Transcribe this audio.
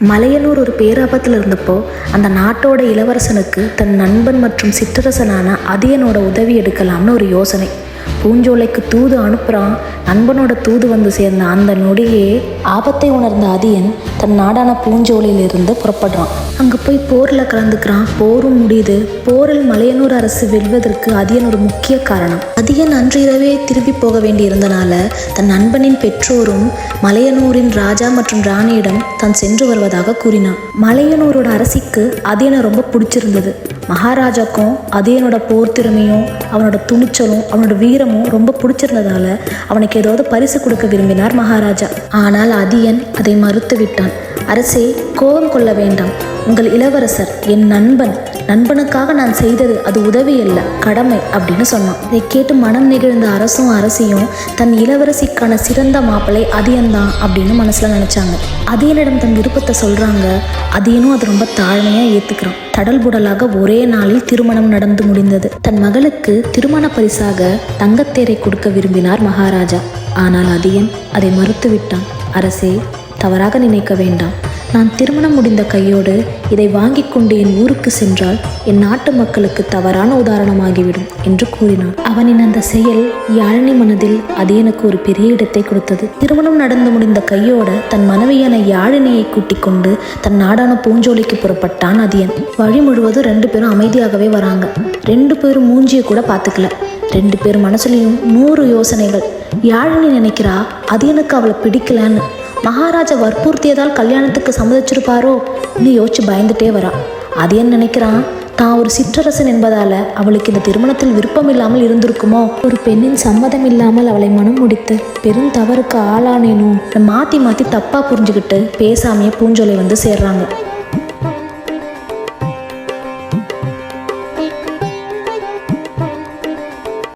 மலையனூர் ஒரு பேராபத்தில் இருந்தப்போ அந்த நாட்டோட இளவரசனுக்கு தன் நண்பன் மற்றும் சிற்றரசனான அதியனோட உதவி எடுக்கலாம்னு ஒரு யோசனை. பூஞ்சோலைக்கு தூது அனுப்புகிறான். நண்பனோட தூது வந்து சேர்ந்த அந்த நொடியே ஆபத்தை உணர்ந்த அதியன் தன் நாடான பூஞ்சோலையிலிருந்து புறப்படுறான். அங்கே போய் போரில் கலந்துக்கிறான். போரும் முடியுது. போரில் மலையனூர் அரசு வெல்வதற்கு அதியன் ஒரு முக்கிய காரணம். அதியன் அன்று இரவே திரும்பி போக வேண்டியிருந்தனால தன் நண்பனின் பெற்றோரும் மலையனூரின் ராஜா மற்றும் ராணியிடம் தான் சென்று வருவதாக கூறினான். மலையனூரோட அரசிக்கு அதியனை ரொம்ப பிடிச்சிருந்தது. மகாராஜாக்கும் அதியனோட போர் திறமையும் அவனோட துணிச்சலும் அவனோட வீரமும் ரொம்ப பிடிச்சிருந்ததால அவனுக்கு ஏதாவது பரிசு கொடுக்க விரும்பினார் மகாராஜா. ஆனால் அதியன் அதை மறுத்து விட்டான். அரசே, கோபம் கொள்ள வேண்டாம். உங்கள் இளவரசர் என் நண்பனுக்காக நான் செய்தது அது உதவி அல்ல, கடமை அப்படின்னு சொன்னான். இதை கேட்டு மனம் நெகிழ்ந்த அரசும் அரசியும் தன் இளவரசிக்கான சிறந்த மாப்பிள்ளை அதியன்தான் அப்படின்னு மனசுல நினைச்சாங்க. அதியனிடம் தன் விருப்பத்தை சொல்றாங்க. அதியனும் அது ரொம்ப தாழ்மையா ஏத்துக்கிறான். தடல்புடலாக ஒரே நாளில் திருமணம் நடந்து முடிந்தது. தன் மகளுக்கு திருமண பரிசாக தங்கத்தேரை கொடுக்க விரும்பினார் மகாராஜா. ஆனால் அதியன் அதை மறுத்து விட்டான். அரசே, தவறாக நினைக்க வேண்டாம். நான் திருமணம் முடிந்த கையோடு இதை வாங்கி கொண்டு என் ஊருக்கு சென்றால் என் நாட்டு மக்களுக்கு தவறான உதாரணமாகிவிடும் என்று கூறினான். அவனின் அந்த செயல் யாழினி மனதில் அதியனுக்கு ஒரு பெரிய இடத்தை கொடுத்தது. திருமணம் நடந்து முடிந்த கையோட தன் மனைவியான யாழினியை கூட்டிக் கொண்டு தன் நாடான பூஞ்சோலைக்கு புறப்பட்டான் அதியன். வழி முழுவதும் 2 பேரும் அமைதியாகவே வராங்க. 2 பேரும் மூஞ்சியை கூட பார்த்துக்கல. 2 பேர் மனசுலையும் 100 யோசனைகள். யாழினி நினைக்கிறா அதியனுக்கு அவளை பிடிக்கலன்னு. மகாராஜா வற்புறுத்தியதால் கல்யாணத்துக்கு சம்மதிச்சிருப்பாரோ இன்னும் யோசிச்சு பயந்துட்டே வரா. அதியன் நினைக்கிறான் தான் ஒரு சிற்றரசன் என்பதால அவளுக்கு இந்த திருமணத்தில் விருப்பம் இல்லாமல் இருந்திருக்குமோ, ஒரு பெண்ணின் சம்மதம் இல்லாமல் அவளை மனம் முடித்து பெரும் தவறுக்கு ஆளானேனும் மாற்றி தப்பா புரிஞ்சுக்கிட்டு பேசாமையே பூஞ்சோலை வந்து சேர்றாங்க.